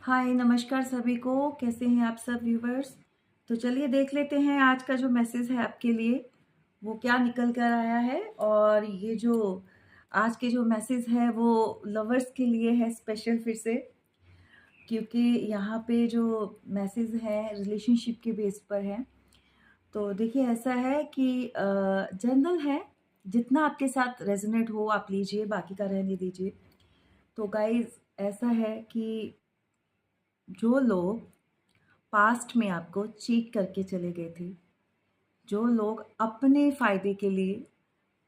हाय नमस्कार सभी को, कैसे हैं आप सब व्यूवर्स। तो चलिए देख लेते हैं आज का जो मैसेज है आपके लिए वो क्या निकल कर आया है। और ये जो आज के जो मैसेज है वो लवर्स के लिए है स्पेशल फिर से, क्योंकि यहाँ पे जो मैसेज है रिलेशनशिप के बेस पर है। तो देखिए ऐसा है कि जनरल है, जितना आपके साथ रेजोनेट हो आप लीजिए, बाकी का रहने दीजिए। तो गाइस ऐसा है कि जो लोग पास्ट में आपको चीट करके चले गए थे, जो लोग अपने फ़ायदे के लिए,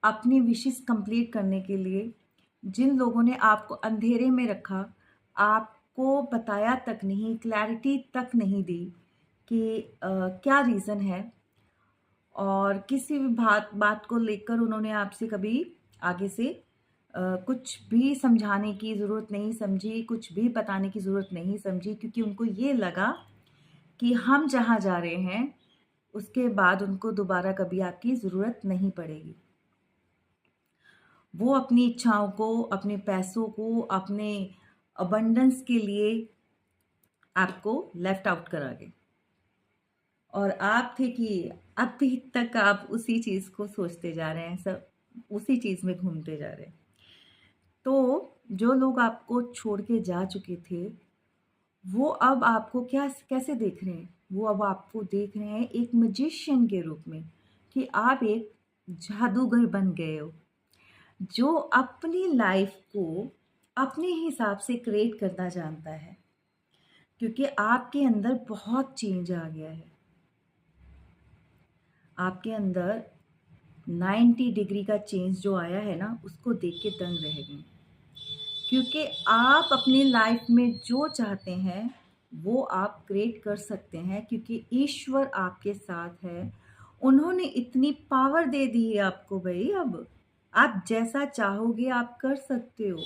अपनी विशेस कंप्लीट करने के लिए, जिन लोगों ने आपको अंधेरे में रखा, आपको बताया तक नहीं, क्लैरिटी तक नहीं दी कि क्या रीज़न है, और किसी भी बात बात को लेकर उन्होंने आपसे कभी आगे से कुछ भी समझाने की ज़रूरत नहीं समझी, कुछ भी बताने की ज़रूरत नहीं समझी, क्योंकि उनको ये लगा कि हम जहाँ जा रहे हैं, उसके बाद उनको दोबारा कभी आपकी ज़रूरत नहीं पड़ेगी। वो अपनी इच्छाओं को, अपने पैसों को, अपने अबंडेंस के लिए आपको लेफ्ट आउट करा गए। और आप थे कि अभी तक आप उसी चीज़ को सोचते जा रहे हैं, सब उसी चीज़ में घूमते जा रहे हैं। तो जो लोग आपको छोड़ के जा चुके थे, वो अब आपको क्या कैसे देख रहे हैं? वो अब आपको देख रहे हैं एक मैजिशियन के रूप में, कि आप एक जादूगर बन गए हो, जो अपनी लाइफ को अपने हिसाब से क्रिएट करना जानता है, क्योंकि आपके अंदर बहुत चेंज आ गया है। आपके अंदर 90 डिग्री का चेंज जो आया है ना, उसको देख के दंग रह गए। क्योंकि आप अपनी लाइफ में जो चाहते हैं वो आप क्रिएट कर सकते हैं, क्योंकि ईश्वर आपके साथ है। उन्होंने इतनी पावर दे दी है आपको भाई, अब आप जैसा चाहोगे आप कर सकते हो।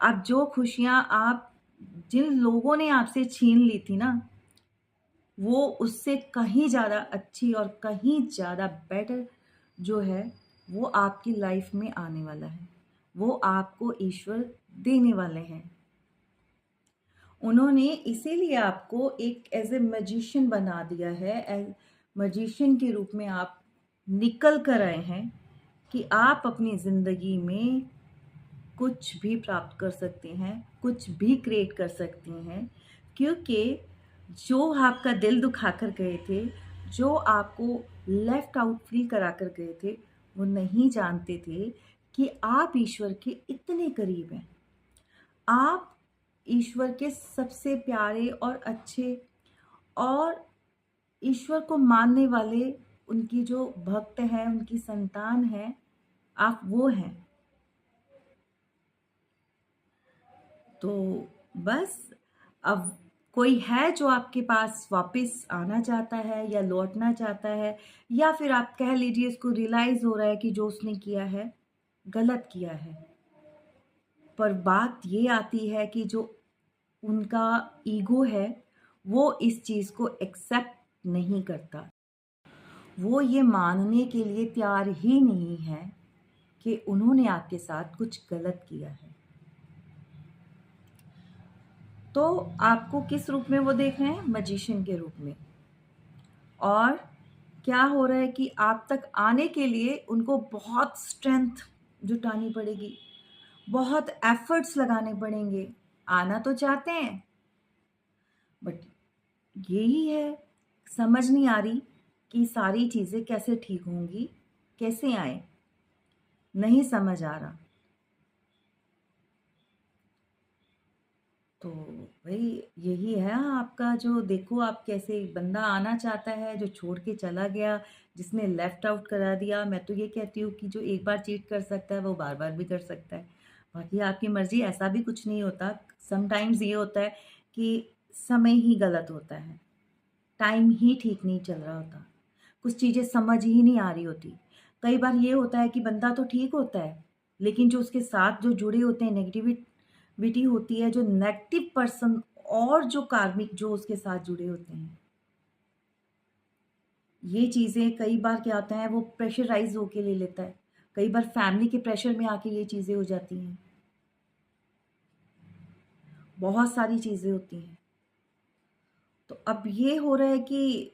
आप जो खुशियाँ आप जिन लोगों ने आपसे छीन ली थी ना, वो उससे कहीं ज़्यादा अच्छी और कहीं ज़्यादा बेटर जो है वो आपकी लाइफ में आने वाला है। वो आपको ईश्वर देने वाले हैं। उन्होंने इसीलिए आपको एक एज ए मैजिशियन बना दिया है। एज मैजिशियन के रूप में आप निकल कर आए हैं कि आप अपनी ज़िंदगी में कुछ भी प्राप्त कर सकते हैं, कुछ भी क्रिएट कर सकते हैं। क्योंकि जो आपका दिल दुखा कर गए थे, जो आपको लेफ्ट आउट फील करा कर गए थे, वो नहीं जानते थे कि आप ईश्वर के इतने करीब हैं। आप ईश्वर के सबसे प्यारे और अच्छे और ईश्वर को मानने वाले, उनकी जो भक्त हैं, उनकी संतान हैं, आप वो हैं। तो बस अब कोई है जो आपके पास वापस आना चाहता है या लौटना चाहता है, या फिर आप कह लीजिए इसको रियलाइज़ हो रहा है कि जो उसने किया है, गलत किया है। पर बात ये आती है कि जो उनका ईगो है, वो इस चीज़ को एक्सेप्ट नहीं करता। वो ये मानने के लिए तैयार ही नहीं है कि उन्होंने आपके साथ कुछ गलत किया है। तो आपको किस रूप में वो देख रहे हैं? मैजिशियन के रूप में। और क्या हो रहा है कि आप तक आने के लिए उनको बहुत स्ट्रेंथ जुटानी पड़ेगी, बहुत एफर्ट्स लगाने पड़ेंगे। आना तो चाहते हैं, बट यही है, समझ नहीं आ रही कि सारी चीज़ें कैसे ठीक होंगी, कैसे आए, नहीं समझ आ रहा। तो भाई यही है आपका, जो देखो आप कैसे बंदा आना चाहता है जो छोड़ के चला गया, जिसने लेफ्ट आउट करा दिया। मैं तो ये कहती हूँ कि जो एक बार चीट कर सकता है वो बार बार भी कर सकता है। बाकी आपकी मर्जी, ऐसा भी कुछ नहीं होता। समटाइम्स ये होता है कि समय ही गलत होता है, टाइम ही ठीक नहीं चल रहा होता, कुछ चीज़ें समझ ही नहीं आ रही होती। कई बार ये होता है कि बंदा तो ठीक होता है, लेकिन जो उसके साथ जो जुड़े होते हैं, नेगेटिविटी होती है, जो नेगेटिव पर्सन और जो कार्मिक जो उसके साथ जुड़े होते हैं, ये चीज़ें कई बार क्या होता है वो प्रेशराइज़ होके ले लेता है। कई बार फैमिली के प्रेशर में आके ये चीज़ें हो जाती हैं। बहुत सारी चीज़ें होती हैं। तो अब ये हो रहा है कि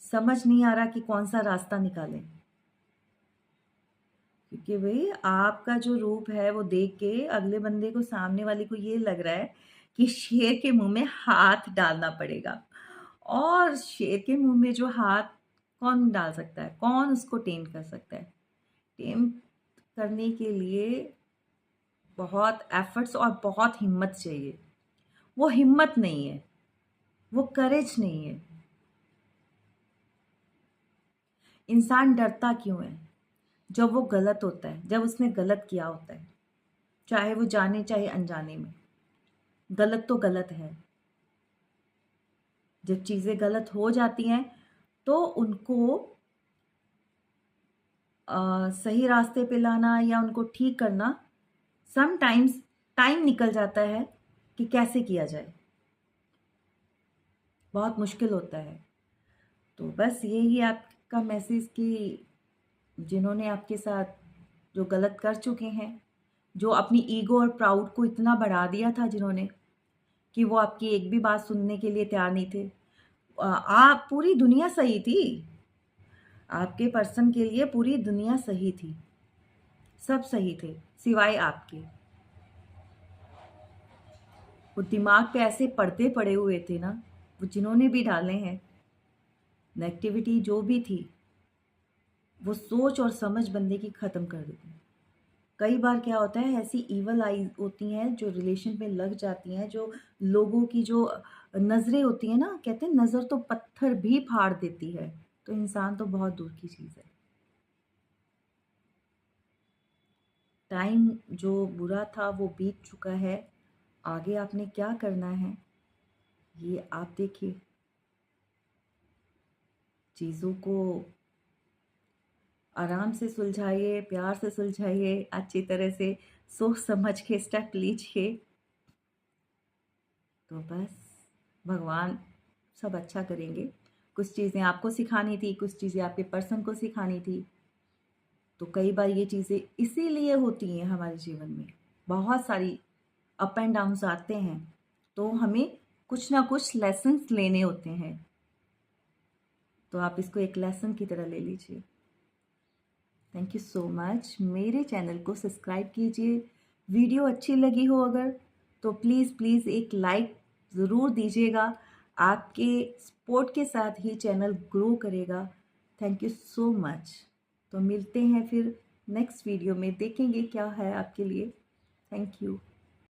समझ नहीं आ रहा कि कौन सा रास्ता निकालें, क्योंकि भाई आपका जो रूप है वो देख के अगले बंदे को, सामने वाले को ये लग रहा है कि शेर के मुंह में हाथ डालना पड़ेगा। और शेर के मुंह में जो हाथ कौन डाल सकता है, कौन उसको टेम कर सकता है? टेम करने के लिए बहुत एफर्ट्स और बहुत हिम्मत चाहिए। वो हिम्मत नहीं है, वो करेज नहीं है। इंसान डरता क्यों है? जब वो गलत होता है, जब उसने गलत किया होता है, चाहे वो जाने चाहे अनजाने में, गलत तो गलत है। जब चीज़ें गलत हो जाती हैं तो उनको सही रास्ते पे लाना या उनको ठीक करना, समटाइम्स टाइम निकल जाता है कि कैसे किया जाए, बहुत मुश्किल होता है। तो बस यही आपका मैसेज कि जिन्होंने आपके साथ जो गलत कर चुके हैं, जो अपनी ईगो और प्राउड को इतना बढ़ा दिया था जिन्होंने, कि वो आपकी एक भी बात सुनने के लिए तैयार नहीं थे। आप पूरी दुनिया सही थी, आपके पर्सन के लिए पूरी दुनिया सही थी, सब सही थे सिवाय आपके। वो दिमाग पे ऐसे पर्दे पड़े हुए थे ना, वो जिन्होंने भी डाले हैं, नेगेटिविटी जो भी थी, वो सोच और समझ बंदे की ख़त्म कर देती। कई बार क्या होता है, ऐसी ईवल आई होती हैं जो रिलेशन में लग जाती हैं, जो लोगों की जो नज़रें होती हैं ना, कहते हैं नज़र तो पत्थर भी फाड़ देती है। तो इंसान तो बहुत दूर की चीज़ है। टाइम जो बुरा था वो बीत चुका है। आगे आपने क्या करना है ये आप देखिए। चीज़ों को आराम से सुलझाइए, प्यार से सुलझाइए, अच्छी तरह से सोच समझ के स्टेप लीजिए। तो बस भगवान सब अच्छा करेंगे। कुछ चीज़ें आपको सिखानी थी, कुछ चीज़ें आपके पर्सन को सिखानी थी। तो कई बार ये चीज़ें इसीलिए होती हैं हमारे जीवन में। बहुत सारी अप एंड डाउन्स आते हैं, तो हमें कुछ ना कुछ लेसन्स लेने होते हैं। तो आप इसको एक लेसन की तरह ले लीजिए। Thank you so much. मेरे चैनल को सब्सक्राइब कीजिए। वीडियो अच्छी लगी हो अगर, तो प्लीज़ प्लीज़ एक लाइक ज़रूर दीजिएगा। आपके सपोर्ट के साथ ही चैनल ग्रो करेगा। Thank you so much. तो मिलते हैं फिर नेक्स्ट वीडियो में, देखेंगे क्या है आपके लिए। Thank you.